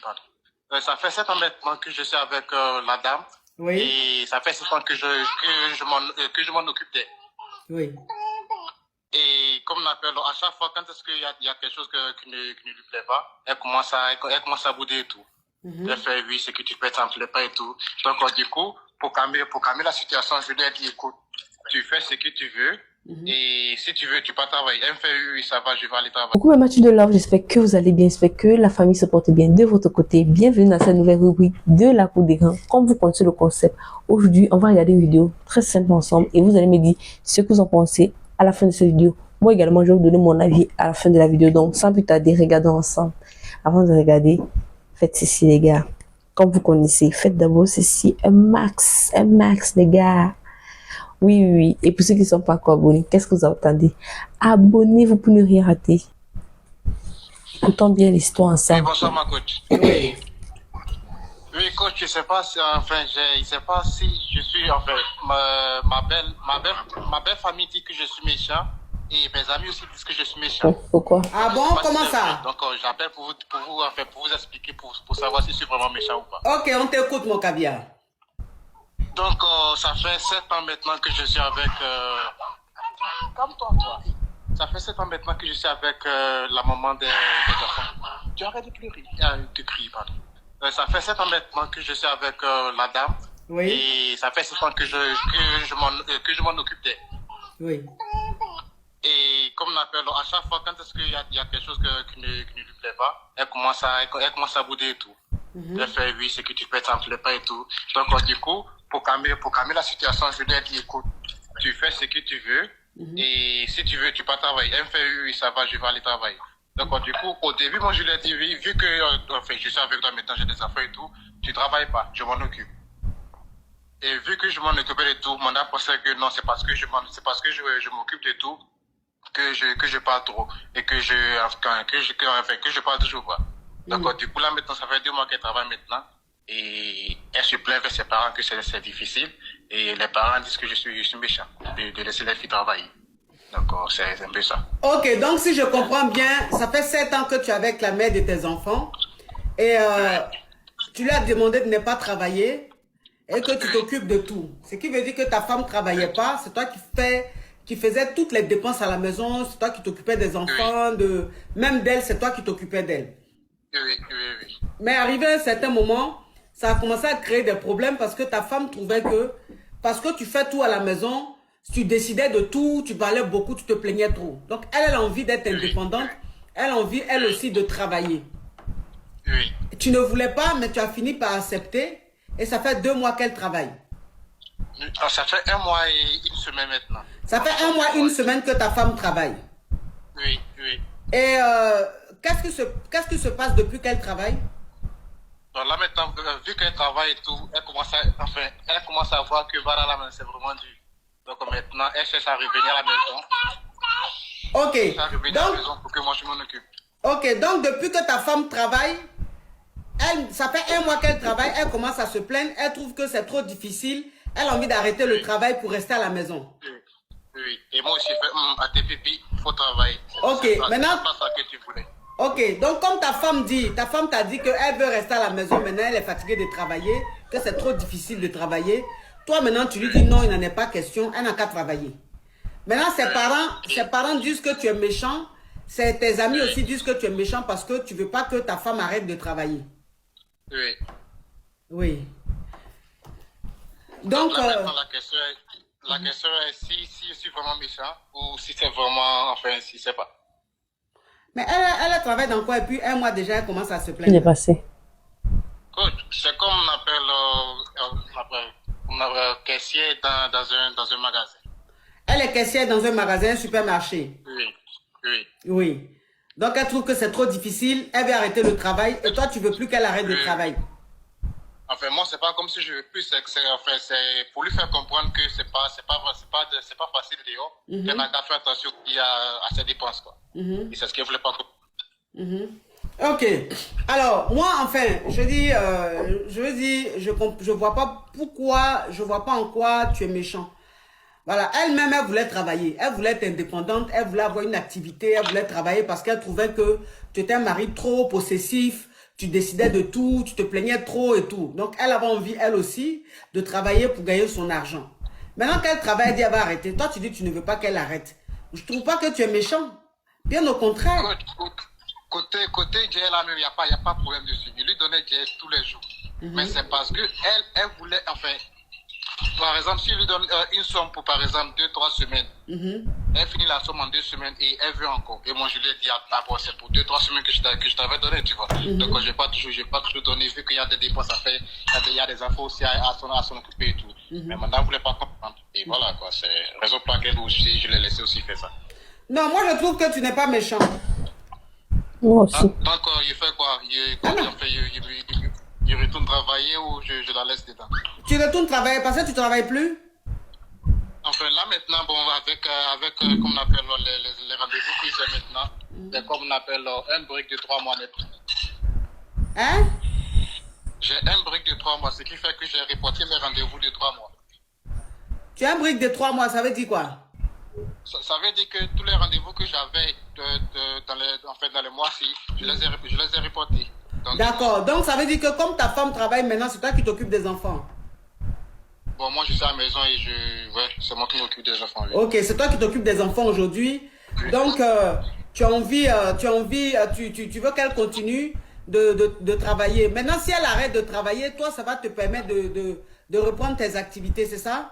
pardon. Ça fait 7 ans maintenant que je suis avec la dame. Oui. Et ça fait 7 ans que je m'en occupe d'elle. Oui. Et comme on appelle, à chaque fois, quand est-ce qu'il y a quelque chose qui ne lui plaît pas, elle commence à bouder et tout. Elle fait, oui, c'est que tu fais, ça ne me plaît pas et tout. Donc, du coup, pour calmer la situation, je lui ai dit, écoute, tu fais ce que tu veux. Et si tu veux, tu peux travailler. Elle me fait, oui, ça va, je vais aller travailler. Coucou mes matchs de love, j'espère que vous allez bien, j'espère que la famille se porte bien de votre côté. Bienvenue dans cette nouvelle rubrique de la cour des grands. Comme vous connaissez le concept, aujourd'hui, on va regarder une vidéo très simple ensemble et vous allez me dire ce que vous en pensez à la fin de cette vidéo. Moi également, je vais vous donner mon avis à la fin de la vidéo. Donc, sans plus tarder, regardons ensemble. Avant de regarder, faites ceci les gars. Comme vous connaissez, faites d'abord ceci, un max les gars. Oui. Et pour ceux qui ne sont pas encore abonnés, qu'est-ce que vous attendez? Abonnez-vous pour ne rien rater. Écoutons bien l'histoire ensemble. Oui, bonsoir ma coach. Oui. Oui, coach, je sais pas si, je sais pas si je suis, ma belle famille dit que je suis méchant et mes amis aussi disent que je suis méchant. Pourquoi? Ah bon, comment ça? Donc, j'appelle pour vous expliquer, pour savoir si je suis vraiment méchant ou pas. Ok, on t'écoute, mon caviar. Donc, ça fait 7 ans maintenant que je suis avec, calme-toi, toi. Ça fait 7 ans maintenant que je suis avec la maman des enfants. Tu arrêtes de pleurer, de crier, pardon. Ça fait 7 ans maintenant que je suis avec la dame. Oui. Et ça fait 7 ans que je m'en occupe d'elle. Oui. Et comme on appelle, à chaque fois, quand est-ce qu'il y a quelque chose qui ne lui plaît pas, elle commence à bouder et tout. Elle fait, oui, c'est que tu fais, ça ne me plaît pas et tout. Donc, du coup, pour calmer la situation, je lui ai dit, écoute, tu fais ce que tu veux. Et si tu veux, tu peux travailler. Elle me fait, oui, ça va, je vais aller travailler. Donc, du coup, au début, moi, je lui ai dit, oui, vu que je suis avec toi maintenant, j'ai des affaires et tout, tu travailles pas, je m'en occupe. Et vu que je m'en occupais de tout, mon âme pensait que non, c'est parce que je m'occupe de tout que je parle trop et que je parle toujours pas. Donc, du coup, là, maintenant, ça fait 2 mois qu'elle travaille maintenant et elle se plaint avec ses parents que c'est difficile et les parents disent que je suis méchant de laisser les filles travailler. Donc, c'est un peu ça. Ok, donc si je comprends bien, ça fait 7 ans que tu es avec la mère de tes enfants et tu lui as demandé de ne pas travailler et que tu t'occupes de tout. Ce qui veut dire que ta femme ne travaillait pas, c'est toi qui faisais toutes les dépenses à la maison, c'est toi qui t'occupais des enfants, même d'elle, c'est toi qui t'occupais d'elle. Oui. Mais arrivé à un certain moment, ça a commencé à créer des problèmes parce que ta femme trouvait que, parce que tu fais tout à la maison, tu décidais de tout, tu parlais beaucoup, tu te plaignais trop. Donc elle a envie d'être indépendante, elle a envie elle aussi de travailler. Oui. Tu ne voulais pas, mais tu as fini par accepter et ça fait 2 mois qu'elle travaille. Ça fait 1 mois et 1 semaine maintenant. Ça fait 1 mois, 1 semaine que ta femme travaille. Oui. Et qu'est-ce qui se passe depuis qu'elle travaille? Donc là maintenant, vu qu'elle travaille et tout, elle commence à voir que voilà la main c'est vraiment dur. Donc maintenant, elle cherche à revenir à la maison. Ok. Elle cherche à revenir à la maison pour que moi je m'en occupe. Ok, donc depuis que ta femme travaille, ça fait 1 mois qu'elle travaille, elle commence à se plaindre, elle trouve que c'est trop difficile, elle a envie d'arrêter le travail pour rester à la maison. Oui, et moi aussi, à tes pipis, il faut travailler. Ok, maintenant... C'est pas ça que tu voulais. Ok, donc comme ta femme t'a dit qu'elle veut rester à la maison, maintenant elle est fatiguée de travailler, que c'est trop difficile de travailler. Toi maintenant tu lui dis non, il n'en est pas question, elle n'a qu'à travailler. Maintenant ses parents disent que tu es méchant, tes amis aussi disent que tu es méchant parce que tu ne veux pas que ta femme arrête de travailler. Oui. Oui. Donc maintenant, la question est si je suis vraiment méchant ou si c'est vraiment, si c'est pas. mais elle travaille dans quoi et puis 1 mois déjà elle commence à se plaindre. Il est passé. C'est comme on appelle caissier dans un magasin. Elle est caissière dans un magasin, un supermarché. Oui. Donc elle trouve que c'est trop difficile, elle veut arrêter le travail et toi tu veux plus qu'elle arrête le travail. Enfin, moi, c'est pas comme si je veux plus, c'est pour lui faire comprendre que c'est pas facile dehors, qu'elle n'a qu'à faire attention à ses dépenses, quoi. Et c'est ce qu'elle voulait pas comprendre. Ok. Alors, moi, enfin, je vois pas pourquoi, je vois pas en quoi tu es méchant. Voilà, elle-même, elle voulait travailler, elle voulait être indépendante, elle voulait avoir une activité, elle voulait travailler parce qu'elle trouvait que tu étais un mari trop possessif, tu décidais de tout, tu te plaignais trop et tout. Donc, elle avait envie, elle aussi, de travailler pour gagner son argent. Maintenant qu'elle travaille, elle dit, elle va arrêter. Toi, tu dis, tu ne veux pas qu'elle arrête. Je ne trouve pas que tu es méchant. Bien au contraire. Côté Jay, là même, il n'y a pas de problème dessus. Il lui donnait Jay tous les jours. Mais c'est parce que elle voulait, enfin, par exemple, si lui donne une somme pour, par exemple, 2-3 semaines, elle finit la somme en 2 semaines et elle veut encore. Et moi, je lui ai dit, d'abord, c'est pour 2-3 semaines que je t'avais donné, tu vois. Donc, je n'ai pas toujours donné, vu qu'il y a des dépenses à faire, il y a des infos aussi à s'en occuper et tout. Mais maintenant, elle ne voulait pas comprendre. Et voilà, quoi, c'est la raison pour laquelle je l'ai laissé aussi faire ça. Non, moi, je trouve que tu n'es pas méchant. Moi aussi. Donc, il fait quoi? Il retourne travailler ou je la laisse dedans? Tu retournes travailler parce que tu ne travailles plus? Enfin, là, maintenant, bon, avec comme on appelle les rendez-vous que j'ai maintenant, c'est comme on appelle un break de 3 mois net. Hein? J'ai un break de 3 mois, ce qui fait que j'ai reporté mes rendez-vous de 3 mois. Tu as un break de 3 mois, ça veut dire quoi? Ça veut dire que tous les rendez-vous que j'avais dans les mois-ci, je les ai reportés. D'accord, donc ça veut dire que comme ta femme travaille maintenant, c'est toi qui t'occupes des enfants. Bon, moi je suis à la maison et c'est moi qui m'occupe des enfants. Oui. Ok, c'est toi qui t'occupes des enfants aujourd'hui. Donc, tu as envie, tu veux qu'elle continue de travailler. Maintenant, si elle arrête de travailler, toi, ça va te permettre de reprendre tes activités, c'est ça?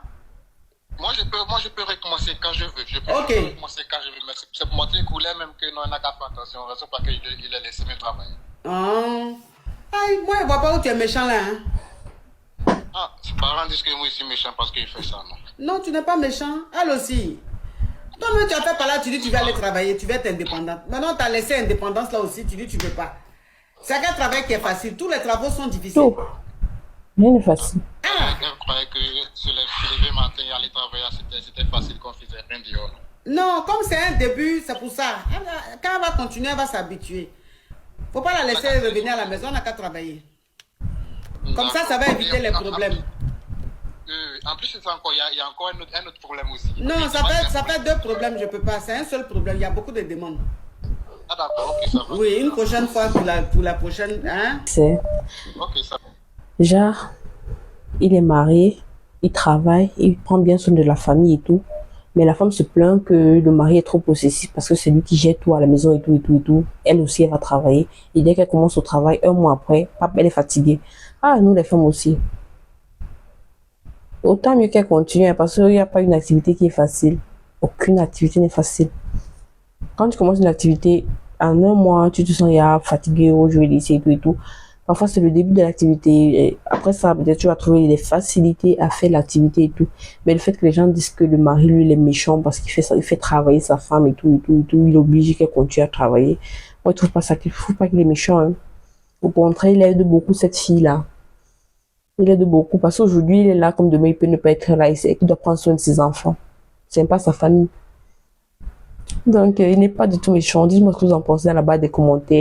Moi, je peux recommencer quand je veux. Je peux recommencer quand je veux. Mais c'est pour montrer qu'on même que non, on n'a qu'à faire attention. On raison pas qu'il ait laissé mes travail. Aïe, moi, je vois pas où tu es méchant là. Hein? Ah, ses parents disent que moi, je suis méchant parce qu'il fait ça, non? Non, tu n'es pas méchant. Elle aussi. Toi-même, tu as fait par là, tu dis tu vas aller travailler, tu vas être indépendante. Maintenant, tu as laissé indépendance là aussi, tu dis tu ne veux pas. C'est quel travail qui est facile. Tous les travaux sont difficiles. Tout. Rien n'est facile. Elle croyait que se lever matin et aller travailler, c'était facile qu'on faisait rien dehors. Non, comme c'est un début, c'est pour ça. Quand elle va continuer, elle va s'habituer. Faut pas la laisser revenir à la maison, on n'a qu'à travailler. Comme ça va éviter les problèmes. En plus, il y a encore un autre problème aussi. Non, ça fait 2 problèmes, je peux pas. C'est un seul problème, il y a beaucoup de demandes. Ah d'accord, ok, ça va. Oui, une prochaine fois pour la prochaine. Hein? C'est. Ok, ça va. Genre, il est marié, il travaille, il prend bien soin de la famille et tout. Mais la femme se plaint que le mari est trop possessif parce que c'est lui qui gère tout à la maison et tout et tout et tout. Elle aussi, elle va travailler. Et dès qu'elle commence au travail, 1 mois après, elle est fatiguée. Ah, nous les femmes aussi. Autant mieux qu'elle continue parce qu'il n'y a pas une activité qui est facile. Aucune activité n'est facile. Quand tu commences une activité, en 1 mois, tu te sens fatigué, aujourd'hui, et tout et tout. Parfois, c'est le début de l'activité. Et après ça, peut-être tu vas trouver des facilités à faire l'activité et tout. Mais le fait que les gens disent que le mari, lui, il est méchant parce qu'il fait ça, il fait travailler sa femme et tout, et tout, et tout. Il oblige qu'elle continue à travailler. Moi, je trouve pas ça, je trouve pas qu'il est méchant. Hein. Au contraire, il aide beaucoup cette fille-là. Il aide beaucoup parce qu'aujourd'hui, il est là comme demain, il peut ne pas être là. Il doit prendre soin de ses enfants. C'est pas sa famille. Donc, il n'est pas du tout méchant. Dites-moi ce que vous en pensez à la barre des commentaires.